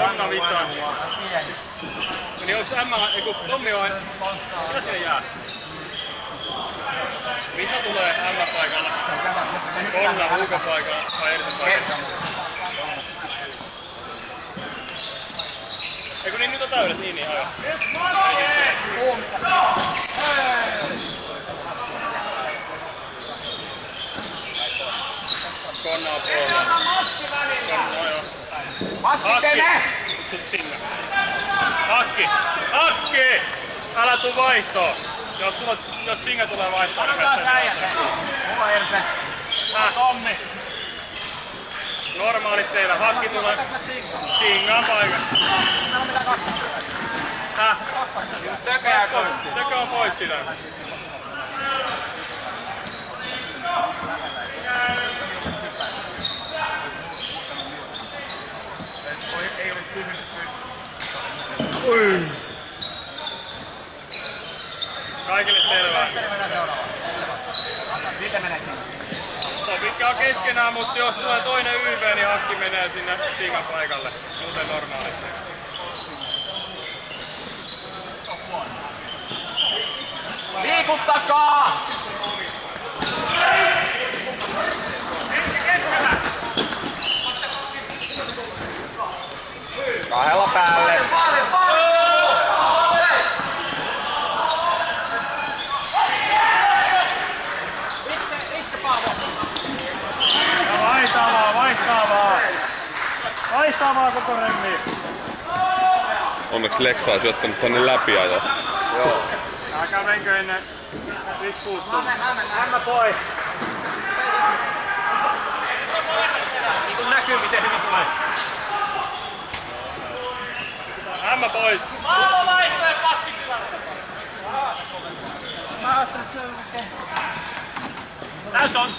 Anna Visa. Niin onks Emma, eiku Tommi on... Mitä siellä jää? Visa tulee Emma-paikalla. Konna ulkopaikalla. Tai Ersan paikalla. Eiku niin nyt on täydet, niin aivan. Konna on puolella. Konna joo. Maski teille! Sinne. Hakki! Hakki! Älä tuu vaihtoon! Jos Singa tulee vaihtoon, niin päästään vaihtoon. Mulla Erse. Tommi! Normaalit teillä. Hakki tulee Singaan paikasta. Tökö on pois sitä. Ei olisi pysynyt pystyssä. Kaikille selvää. Miten menee sinne? Sopikkaa keskenään, mutta jos tulee toinen YV, niin Hakki menee sinne Singan paikalle. Muuten normaalisti. Liikuttakaa! Kahdella päälle. Vaihtaa koko remmiin. Onneksi Leksa olisi ottanut tänne läpi ajo. Joo. Älkää menkö ennen nyt puuttuu. Hämmä pois. Niin kun näkyy miten hyvin tulee. Hämmä pois. Maalla vaihtoja pakkitilalle. Mä ajattelin, että se on oikein. Tässä on.